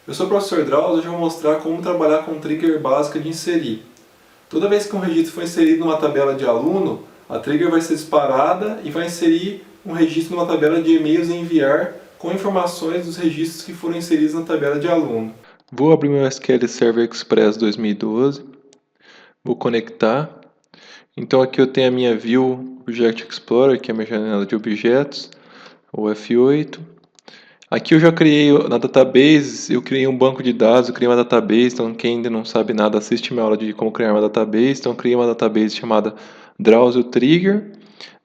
Eu sou o professor Drauzio e hoje eu vou mostrar como trabalhar com trigger básica de inserir. Toda vez que um registro for inserido numa tabela de aluno, a trigger vai ser disparada e vai inserir um registro numa tabela de e-mails e enviar com informações dos registros que foram inseridos na tabela de aluno. Vou abrir meu SQL Server Express 2012, vou conectar. Então aqui eu tenho a minha View Object Explorer, que é a minha janela de objetos, o F8. Aqui eu já criei na database, eu criei um banco de dados, eu criei uma database, então quem ainda não sabe nada assiste minha aula de como criar uma database. Então eu criei uma database chamada Drauzio Trigger.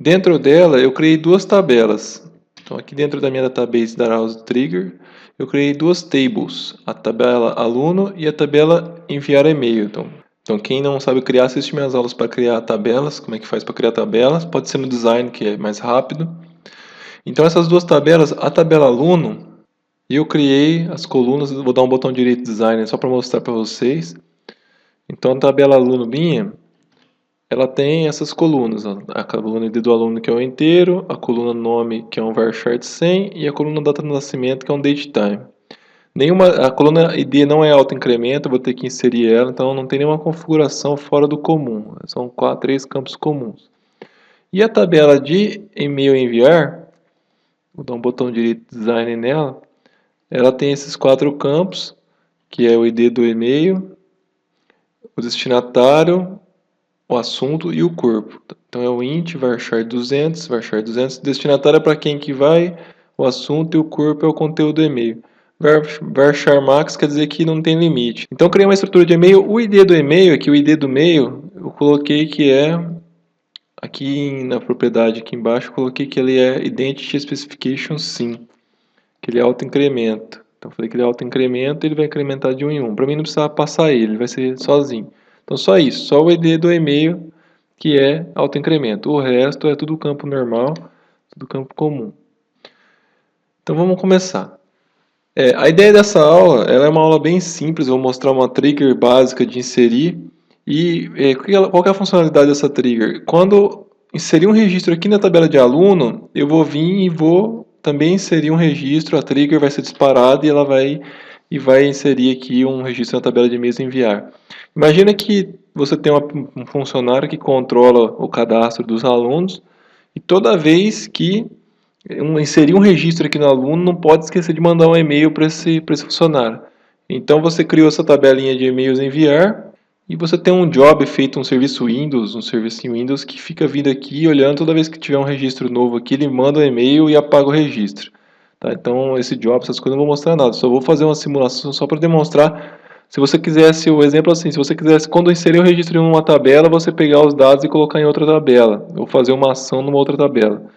Dentro dela eu criei duas tabelas. Então aqui dentro da minha database Drauzio Trigger, eu criei duas tables, a tabela aluno e a tabela enviar e-mail. Então quem não sabe criar, assiste minhas aulas para criar tabelas, como é que faz para criar tabelas, pode ser no design que é mais rápido. Então essas duas tabelas, a tabela aluno, eu criei as colunas, vou dar um botão direito design só para mostrar para vocês. Então a tabela aluno minha, ela tem essas colunas, a coluna ID do aluno que é um inteiro, a coluna nome que é um varchar de 100 e a coluna data de nascimento que é um datetime. A coluna ID não é autoincremento, eu vou ter que inserir ela, então não tem nenhuma configuração fora do comum, são três campos comuns. E a tabela de e-mail enviar, vou dar um botão direito design nela, ela tem esses quatro campos, que é o ID do e-mail, o destinatário, o assunto e o corpo. Então é o int varchar 200, destinatário é para quem que vai, o assunto e o corpo é o conteúdo do e-mail. Varchar max quer dizer que não tem limite. Então eu criei uma estrutura de e-mail, o ID do e-mail, aqui o ID do e-mail, eu coloquei que é, aqui na propriedade aqui embaixo, eu coloquei que ele é Identity Specification Sim, que ele é autoincremento. Então eu falei que ele é autoincremento, ele vai incrementar de 1 em 1. Para mim não precisava passar ele vai ser sozinho. Então só isso, só o ID do e-mail que é autoincremento. O resto é tudo campo normal, tudo campo comum. Então vamos começar. A ideia dessa aula, ela é uma aula bem simples, eu vou mostrar uma trigger básica de inserir. E qual que é a funcionalidade dessa trigger? Quando inserir um registro aqui na tabela de aluno, eu vou vir e vou também inserir um registro, a trigger vai ser disparada e ela vai inserir aqui um registro na tabela de e-mails e enviar. Imagina que você tem um funcionário que controla o cadastro dos alunos e toda vez que inserir um registro aqui no aluno, não pode esquecer de mandar um e-mail para esse funcionário. Então você criou essa tabelinha de e-mails enviar e você tem um job feito, um serviço Windows que fica vindo aqui olhando toda vez que tiver um registro novo aqui, ele manda um e-mail e apaga o registro. Tá? Então esse job, essas coisas eu não vou mostrar nada, só vou fazer uma simulação só para demonstrar. Se você quisesse, o exemplo assim, se você quisesse, quando inserir o registro em uma tabela, você pegar os dados e colocar em outra tabela, ou fazer uma ação numa outra tabela.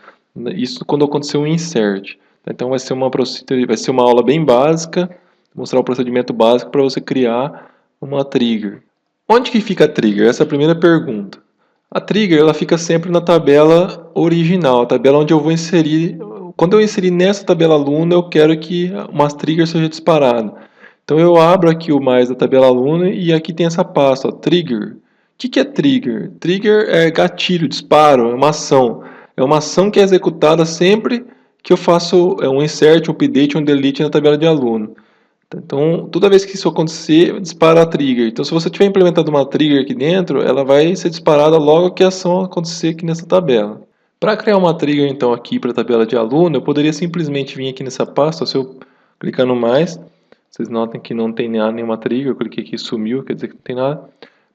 Isso quando acontecer um insert. Então vai ser uma aula bem básica, mostrar o procedimento básico para você criar uma trigger. Onde que fica a trigger? Essa é a primeira pergunta. A trigger ela fica sempre na tabela original, a tabela onde eu vou inserir. Quando eu inserir nessa tabela aluno, eu quero que uma trigger seja disparada. Então eu abro aqui o mais da tabela aluno e aqui tem essa pasta, ó, trigger. O que é trigger? Trigger é gatilho, disparo, é uma ação. É uma ação que é executada sempre que eu faço um insert, um update, um delete na tabela de aluno. Então, toda vez que isso acontecer, dispara a trigger. Então, se você tiver implementado uma trigger aqui dentro, ela vai ser disparada logo que a ação acontecer aqui nessa tabela. Para criar uma trigger, então, aqui para a tabela de aluno, eu poderia simplesmente vir aqui nessa pasta, se eu clicar no mais, vocês notem que não tem nenhuma trigger, eu cliquei aqui e sumiu, quer dizer que não tem nada.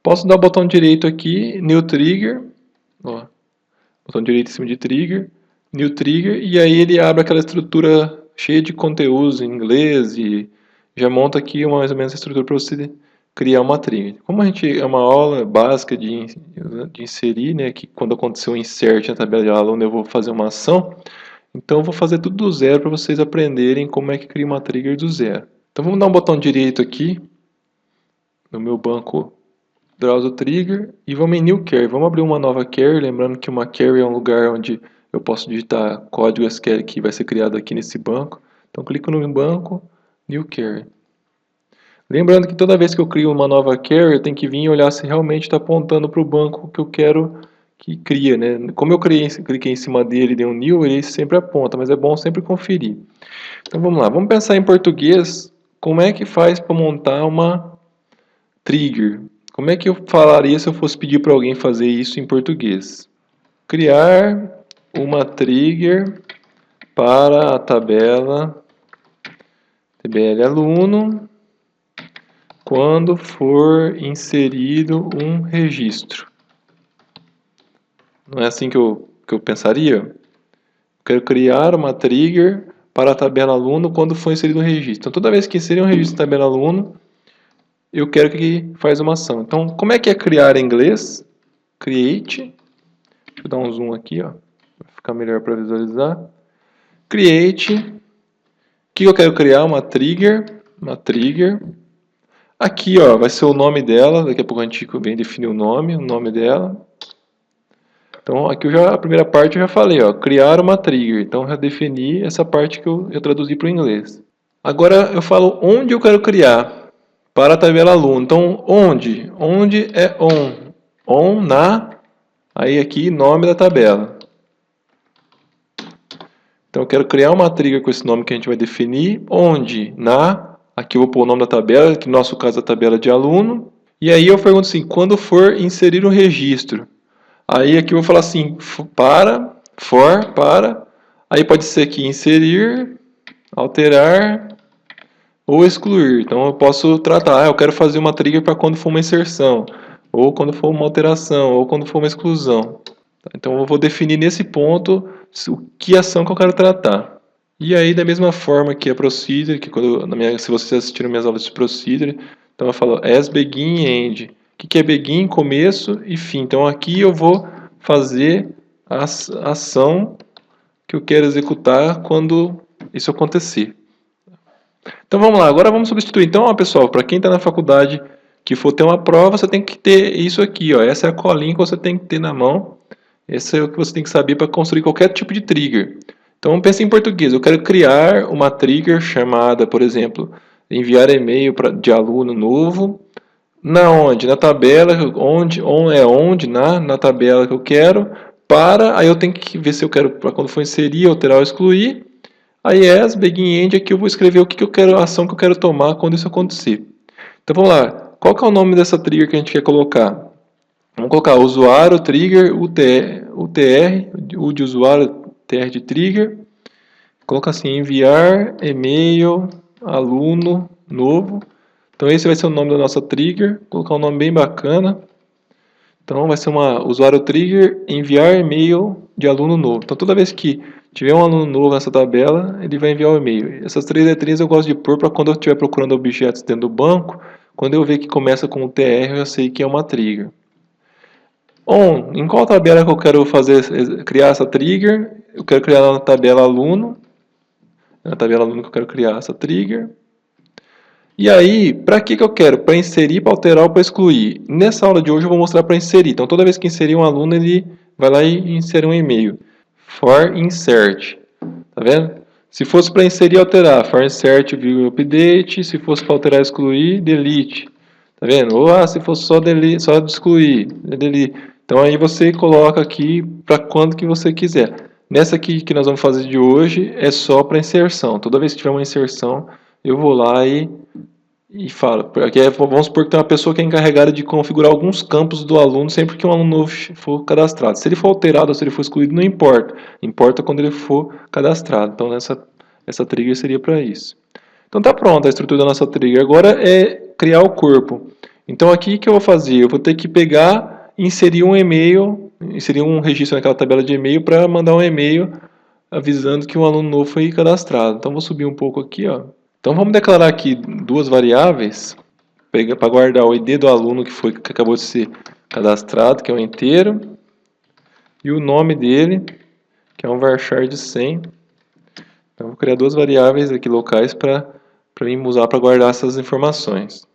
Posso dar o botão direito aqui, New Trigger, ó, botão direito em cima de Trigger, New Trigger, e aí ele abre aquela estrutura cheia de conteúdos em inglês e já monta aqui mais ou menos a estrutura para você criar uma trigger. Como a gente é uma aula básica de inserir, né, que quando acontecer um insert na tabela de aluno eu vou fazer uma ação, então eu vou fazer tudo do zero para vocês aprenderem como é que cria uma trigger do zero. Então vamos dar um botão direito aqui no meu banco Drauzio Trigger e vamos em New Query. Vamos abrir uma nova query, lembrando que uma query é um lugar onde eu posso digitar código SQL que vai ser criado aqui nesse banco. Então clico no banco, New Query. Lembrando que toda vez que eu crio uma nova query, eu tenho que vir e olhar se realmente está apontando para o banco que eu quero que cria, né? Como eu cliquei em cima dele e dei um new, ele sempre aponta, mas é bom sempre conferir. Então vamos lá, vamos pensar em português. como é que faz para montar uma trigger? Como é que eu falaria se eu fosse pedir para alguém fazer isso em português? Criar uma trigger para a tabela TBL aluno quando for inserido um registro. Não é assim que eu pensaria? Quero criar uma trigger para a tabela aluno quando for inserido um registro. Então, toda vez que inserir um registro na tabela aluno, eu quero que faz uma ação. Então, como é que é criar em inglês? Create. Deixa eu dar um zoom aqui, ó, para ficar melhor para visualizar. Create. O que eu quero criar? Uma trigger. Uma trigger. Aqui, ó, vai ser o nome dela. Daqui a pouco a gente vem definir o nome dela. Então, aqui a primeira parte eu já falei, ó, criar uma trigger. Então, já defini essa parte que eu traduzi para o inglês. Agora, eu falo onde eu quero criar para a tabela aluno. Então, onde? Onde é on? On na, aí aqui, nome da tabela. Então, eu quero criar uma trigger com esse nome que a gente vai definir. Onde? Na, aqui eu vou pôr o nome da tabela, que no nosso caso é a tabela de aluno. E aí eu pergunto assim, quando for inserir um registro. Aí aqui eu vou falar assim, para, aí pode ser aqui inserir, alterar ou excluir. Então eu posso tratar, eu quero fazer uma trigger para quando for uma inserção, ou quando for uma alteração, ou quando for uma exclusão. Então eu vou definir nesse ponto que ação que eu quero tratar. E aí da mesma forma que a procedure, que se vocês assistiram minhas aulas de procedure, então eu falo as begin e end. O que é begin? Começo e fim. Então aqui eu vou fazer a ação que eu quero executar quando isso acontecer. Então vamos lá, agora vamos substituir. Então, ó, pessoal, para quem está na faculdade que for ter uma prova, você tem que ter isso aqui, ó. Essa é a colinha que você tem que ter na mão. Esse é o que você tem que saber para construir qualquer tipo de trigger. Então pense em português. Eu quero criar uma trigger chamada, por exemplo, enviar e-mail de aluno novo. Na onde? Na tabela, onde, na tabela que eu quero, aí eu tenho que ver se eu quero, para quando for inserir, alterar ou excluir. Aí as, begin end, aqui eu vou escrever o que eu quero, a ação que eu quero tomar quando isso acontecer. Então vamos lá, qual que é o nome dessa trigger que a gente quer colocar? Vamos colocar usuário, trigger, UTR, o de usuário, TR de trigger. Coloca assim, enviar e-mail aluno novo. Então esse vai ser o nome da nossa trigger. Vou colocar um nome bem bacana. Então vai ser uma usuário trigger enviar e-mail de aluno novo. Então toda vez que tiver um aluno novo nessa tabela, ele vai enviar o e-mail. Essas três letrinhas eu gosto de pôr para quando eu estiver procurando objetos dentro do banco, quando eu ver que começa com o TR, eu já sei que é uma trigger. Em qual tabela que eu quero criar essa trigger? Eu quero criar na tabela aluno. Na tabela aluno que eu quero criar essa trigger. E aí, para que eu quero? Para inserir, para alterar ou para excluir? Nessa aula de hoje eu vou mostrar para inserir. Então, toda vez que inserir um aluno, ele vai lá e insere um e-mail. For insert. Tá vendo? Se fosse para inserir e alterar, for insert, update. Se fosse para alterar e excluir, delete. Tá vendo? Ou se fosse só delete, só excluir, delete. Então aí você coloca aqui para quando que você quiser. Nessa aqui que nós vamos fazer de hoje é só para inserção. Toda vez que tiver uma inserção, eu vou lá e falo. Porque vamos supor que tem uma pessoa que é encarregada de configurar alguns campos do aluno sempre que um aluno novo for cadastrado. Se ele for alterado ou se ele for excluído, não importa. Importa quando ele for cadastrado. Então essa trigger seria para isso. Então tá pronta a estrutura da nossa trigger. Agora é criar o corpo. Então aqui o que eu vou fazer? Eu vou ter que pegar e inserir um e-mail, inserir um registro naquela tabela de e-mail para mandar um e-mail avisando que um aluno novo foi cadastrado. Então vou subir um pouco aqui, ó. Então vamos declarar aqui duas variáveis para guardar o ID do aluno que acabou de ser cadastrado, que é um inteiro, e o nome dele, que é um varchar de 100. Então vou criar duas variáveis aqui locais para mim usar para guardar essas informações.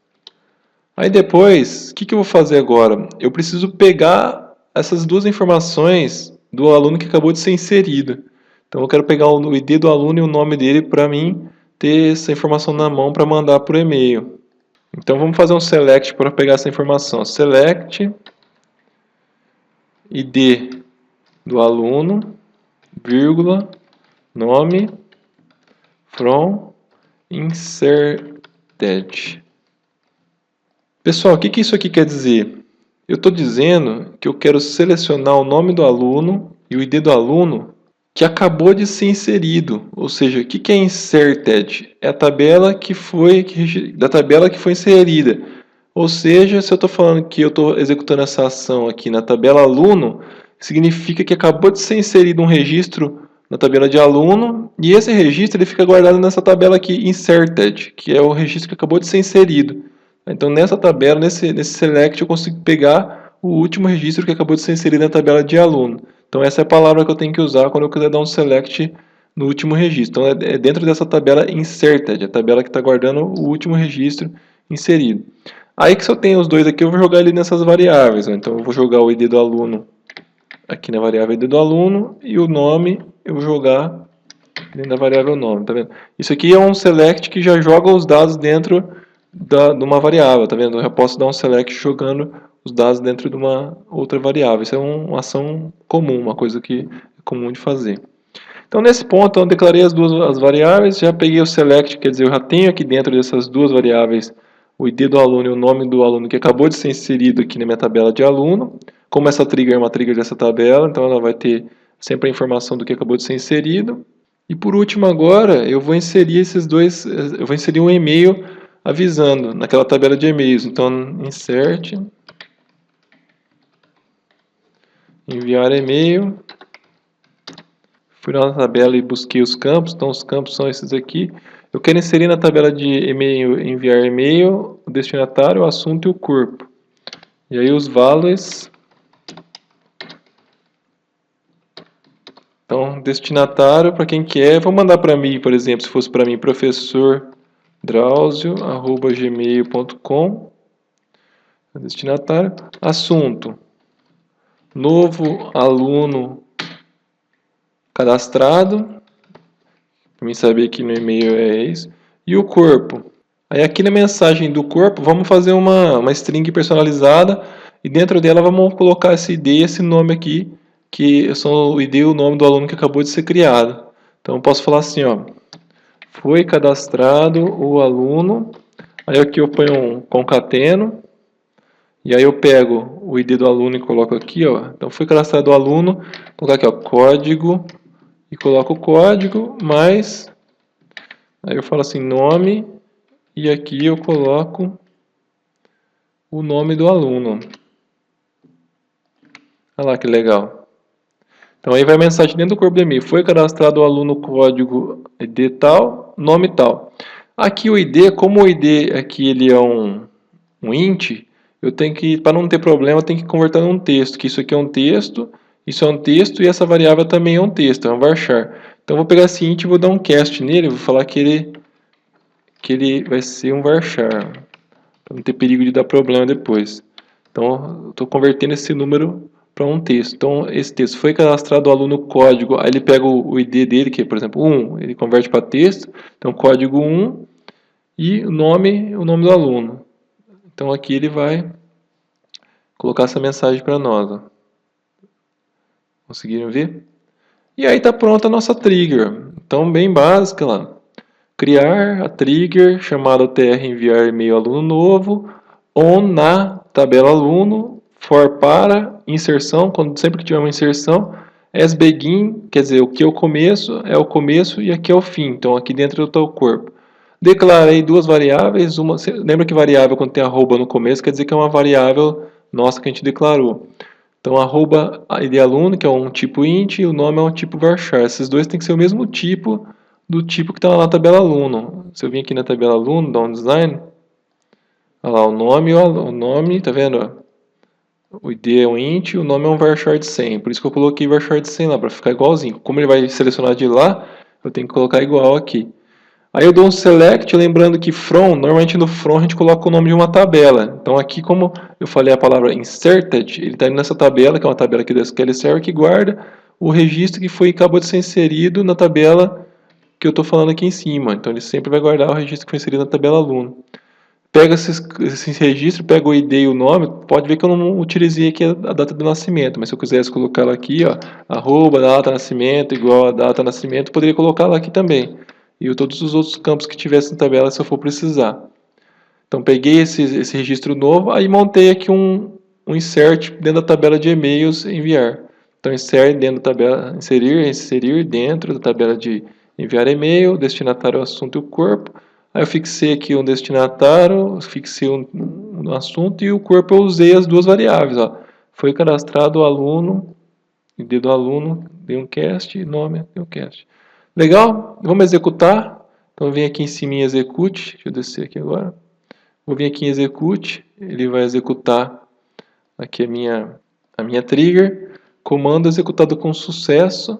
Aí depois, o que eu vou fazer agora? Eu preciso pegar essas duas informações do aluno que acabou de ser inserido. Então eu quero pegar o ID do aluno e o nome dele para mim ter essa informação na mão para mandar por e-mail. Então vamos fazer um select para pegar essa informação. Select ID do aluno, vírgula, nome, from, inserted. Pessoal, o que isso aqui quer dizer? Eu estou dizendo que eu quero selecionar o nome do aluno e o ID do aluno que acabou de ser inserido. Ou seja, o que é inserted? É a tabela que foi inserida. Ou seja, se eu estou falando que eu estou executando essa ação aqui na tabela aluno, significa que acabou de ser inserido um registro na tabela de aluno, e esse registro ele fica guardado nessa tabela aqui, inserted, que é o registro que acabou de ser inserido. Então, nessa tabela, nesse select, eu consigo pegar o último registro que acabou de ser inserido na tabela de aluno. Então, essa é a palavra que eu tenho que usar quando eu quiser dar um select no último registro. Então, é dentro dessa tabela inserted, a tabela que está guardando o último registro inserido. Aí que se eu tenho os dois aqui, eu vou jogar ele nessas variáveis. Então, eu vou jogar o ID do aluno aqui na variável ID do aluno e o nome eu vou jogar dentro da variável nome, tá vendo? Isso aqui é um select que já joga os dados dentro de uma variável, tá vendo? Eu já posso dar um select jogando os dados dentro de uma outra variável. Isso é uma ação comum, uma coisa que é comum de fazer. Então, nesse ponto, eu declarei as variáveis, já peguei o select, quer dizer, eu já tenho aqui dentro dessas duas variáveis o ID do aluno e o nome do aluno que acabou de ser inserido aqui na minha tabela de aluno. Como essa trigger é uma trigger dessa tabela, então ela vai ter sempre a informação do que acabou de ser inserido. E por último agora, eu vou inserir um e-mail avisando naquela tabela de e-mails. Então, insert, enviar e-mail. Fui na tabela e busquei os campos, então os campos são esses aqui. Eu quero inserir na tabela de e-mail, enviar e-mail, o destinatário, o assunto e o corpo. E aí os values. Então, destinatário, para quem quer, vou mandar para mim, por exemplo, se fosse para mim, professordrauzio@gmail.com. Destinatário. Assunto, novo aluno cadastrado. Para mim saber que no e-mail é isso. E o corpo. Aí aqui na mensagem do corpo, vamos fazer uma string personalizada. E dentro dela vamos colocar esse ID e esse nome aqui, que são o ID e o nome do aluno que acabou de ser criado. Então eu posso falar assim, ó, foi cadastrado o aluno, aí aqui eu ponho um concateno, e aí eu pego o ID do aluno e coloco aqui, ó, então foi cadastrado o aluno, vou colocar aqui, ó, código, e coloco o código, mais, aí eu falo assim, nome, e aqui eu coloco o nome do aluno. Olha lá que legal. Então aí vai a mensagem dentro do corpo do e-mail. Foi cadastrado o aluno código ID tal, nome tal. Aqui o ID, como o ID aqui ele é um int, eu tenho que, para não ter problema, eu tenho que converter num texto. Que isso aqui é um texto, isso é um texto e essa variável também é um texto, é um varchar. Então eu vou pegar esse int e vou dar um cast nele, vou falar que ele vai ser um varchar, para não ter perigo de dar problema depois. Então eu estou convertendo esse número para um texto. Então, esse texto foi cadastrado o aluno código, aí ele pega o ID dele, que é, por exemplo, 1, ele converte para texto, então código 1 e o nome do aluno. Então, aqui ele vai colocar essa mensagem para nós. Ó. Conseguiram ver? E aí está pronta a nossa trigger. Então, bem básica lá. Criar a trigger chamada tr enviar e-mail aluno novo, on na tabela aluno, for para inserção, sempre que tiver uma inserção, as begin, quer dizer, o que é o começo e aqui é o fim, então aqui dentro está o corpo. Declarei duas variáveis, lembra que variável quando tem arroba no começo, quer dizer que é uma variável nossa que a gente declarou. Então arroba ID aluno, que é um tipo int, e o nome é um tipo varchar, esses dois tem que ser o mesmo tipo do tipo que está lá na tabela aluno. Se eu vim aqui na tabela aluno, dar um design, olha lá, o nome, tá vendo? O ID é um int, o nome é um varchar de 100. Por isso que eu coloquei varchar de 100 lá, para ficar igualzinho. Como ele vai selecionar de lá, eu tenho que colocar igual aqui. Aí eu dou um select, lembrando que from, normalmente no from a gente coloca o nome de uma tabela. Então aqui, como eu falei a palavra inserted, ele está indo nessa tabela, que é uma tabela aqui do SQL Server, que guarda o registro que acabou de ser inserido na tabela que eu estou falando aqui em cima. Então ele sempre vai guardar o registro que foi inserido na tabela aluno. Pega esse registro, pega o ID e o nome, pode ver que eu não utilizei aqui a data do nascimento, mas se eu quisesse colocar ela aqui, ó, arroba, data nascimento, igual a data nascimento, poderia colocar ela aqui também. E todos os outros campos que tivessem na tabela, se eu for precisar. Então peguei esse registro novo, aí montei aqui um insert dentro da tabela de e-mails enviar. Então insert dentro da tabela, inserir dentro da tabela de enviar e-mail, destinatário, assunto e o corpo. Aí eu fixei aqui um destinatário, fixei um assunto e o corpo eu usei as duas variáveis. Ó. Foi cadastrado o aluno, ID do aluno, dei um cast, nome, dei um cast. Legal? Vamos executar. Então vem aqui em cima em execute, deixa eu descer aqui agora. Vou vir aqui em execute, ele vai executar aqui a minha trigger, comando executado com sucesso.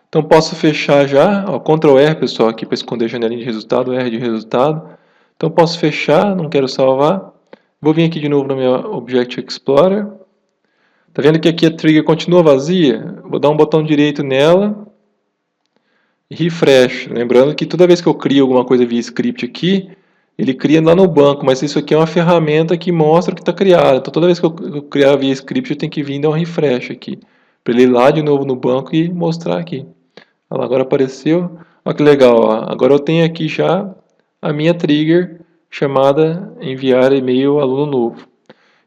Então posso fechar já, ó, Ctrl R pessoal aqui para esconder a janelinha de resultado, R de resultado. Então posso fechar, não quero salvar. Vou vir aqui de novo no meu Object Explorer. Tá vendo que aqui a trigger continua vazia? Vou dar um botão direito nela e refresh. Lembrando que toda vez que eu crio alguma coisa via script aqui, ele cria lá no banco, mas isso aqui é uma ferramenta que mostra que está criado. Então toda vez que eu criar via script, eu tenho que vir dar um refresh aqui, para ele ir lá de novo no banco e mostrar aqui. Olha lá, agora apareceu. Olha que legal, ó. Agora eu tenho aqui já a minha trigger chamada enviar e-mail aluno novo.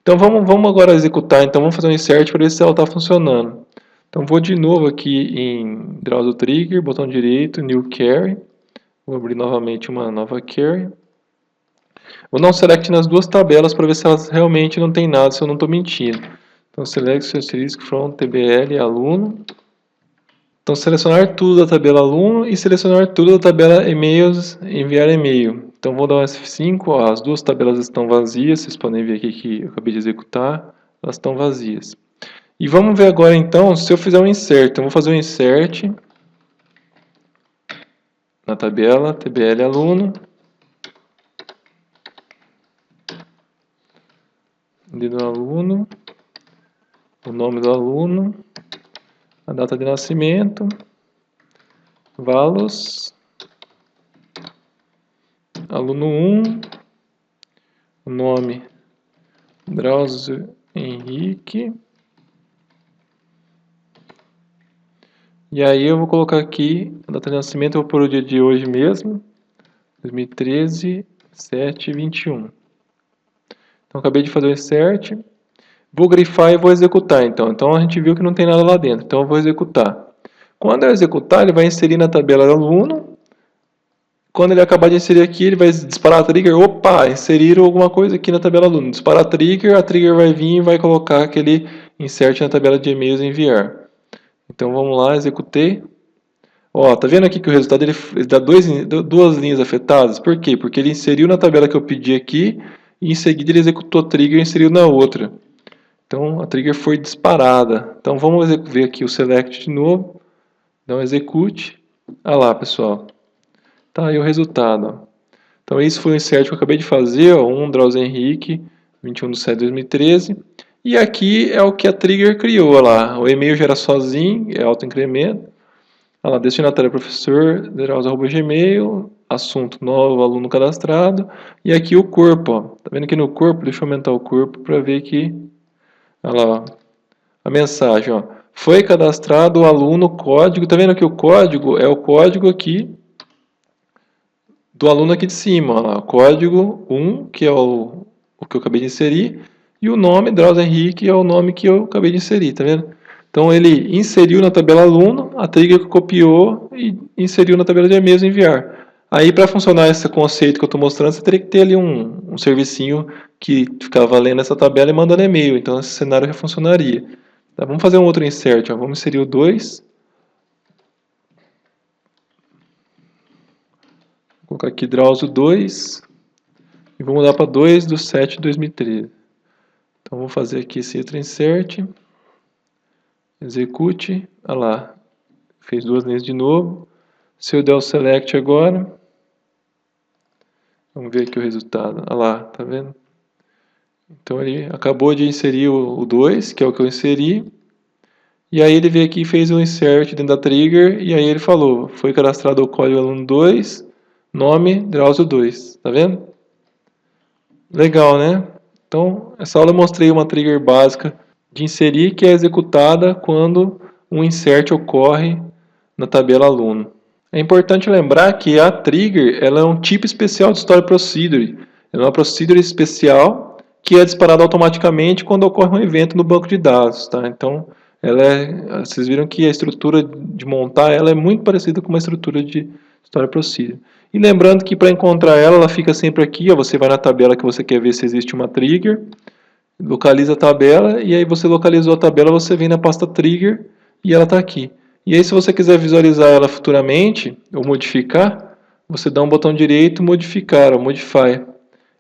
Então vamos agora executar, então vamos fazer um insert para ver se ela está funcionando. Então vou de novo aqui em Browser Trigger, botão direito, New Query. Vou abrir novamente uma nova query. Vou dar um select nas duas tabelas para ver se elas realmente não tem nada, se eu não estou mentindo. Então select asterisk from tbl aluno. Então selecionar tudo da tabela aluno e selecionar tudo da tabela e-mails, enviar e-mail. Então vou dar um F5, ó, as duas tabelas estão vazias, vocês podem ver aqui que eu acabei de executar, elas estão vazias. E vamos ver agora então, se eu fizer um insert, então vou fazer um insert na tabela tbl aluno, ID do aluno, o nome do aluno, a data de nascimento, valos, aluno 1, o nome Drauzio Henrique, e aí eu vou colocar aqui a data de nascimento, eu vou pôr o dia de hoje mesmo, 2013, 7/21. Então acabei de fazer o insert, vou grifar e vou executar então. Então a gente viu que não tem nada lá dentro, então eu vou executar. Quando eu executar, ele vai inserir na tabela aluno. Quando ele acabar de inserir aqui, ele vai disparar a trigger. Opa, inseriram alguma coisa aqui na tabela aluno. Disparar a trigger vai vir e vai colocar aquele insert na tabela de e-mails e enviar. Então vamos lá, executei. Ó, tá vendo aqui que o resultado ele dá duas linhas afetadas? Por quê? Porque ele inseriu na tabela que eu pedi aqui e em seguida ele executou a trigger e inseriu na outra. Então a trigger foi disparada. Então vamos ver aqui o select de novo. Dá um execute. Olha lá, pessoal. Tá aí o resultado. Ó. Então esse foi o insert que eu acabei de fazer. Ó, Drauzio Henrique, 21/7/2013. E aqui é o que a trigger criou. Olha lá. O e-mail gera sozinho, é auto-incremento. Olha lá, destinatário professor, Drauzio@gmail, assunto novo, aluno cadastrado. E aqui o corpo. Ó. Tá vendo aqui no corpo? Deixa eu aumentar o corpo para ver que... Olha lá, ó. A mensagem, ó. Foi cadastrado o aluno código. Tá vendo que o código é o código aqui do aluno aqui de cima. Ó lá, código 1, que é o que eu acabei de inserir. E o nome, Drauzio Henrique, é o nome que eu acabei de inserir. Tá vendo? Então ele inseriu na tabela aluno, a trigger copiou e inseriu na tabela de e-mails enviar. Aí para funcionar esse conceito que eu estou mostrando, você teria que ter ali um servicinho que ficava lendo essa tabela e mandando e-mail. Então esse cenário já funcionaria. Tá, vamos fazer um outro insert. Ó. Vamos inserir o 2. Vou colocar aqui Drauzio 2. E vou mudar para 2/7/2013. Então vou fazer aqui esse outro insert. Execute. Olha lá. Fez duas linhas de novo. Se eu der o select agora. Vamos ver aqui o resultado. Olha lá, tá vendo? Então ele acabou de inserir o 2, que é o que eu inseri. E aí ele veio aqui e fez um insert dentro da trigger. E aí ele falou, foi cadastrado o código aluno 2, nome Drauzio 2. Tá vendo? Legal, né? Então, essa aula eu mostrei uma trigger básica de inserir que é executada quando um insert ocorre na tabela aluno. É importante lembrar que a trigger ela é um tipo especial de Stored Procedure. Ela é uma procedure especial que é disparada automaticamente quando ocorre um evento no banco de dados, tá? Então, vocês viram que a estrutura de montar ela é muito parecida com uma estrutura de Story Procedure. E lembrando que para encontrar ela, ela fica sempre aqui, ó, você vai na tabela que você quer ver se existe uma trigger, localiza a tabela, e aí você localizou a tabela, você vem na pasta trigger e ela está aqui. E aí se você quiser visualizar ela futuramente, ou modificar, você dá um botão direito, modificar, ou modify.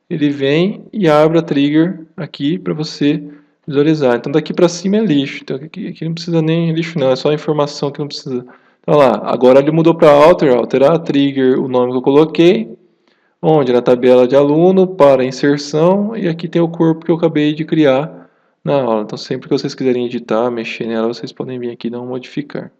Ele vem e abre a trigger aqui para você visualizar. Então daqui para cima é lixo, então aqui não precisa nem lixo não, é só informação que não precisa. Então lá, agora ele mudou para alterar a trigger, o nome que eu coloquei, onde na tabela de aluno, para inserção, e aqui tem o corpo que eu acabei de criar na aula. Então sempre que vocês quiserem editar, mexer nela, vocês podem vir aqui e dar um modificar.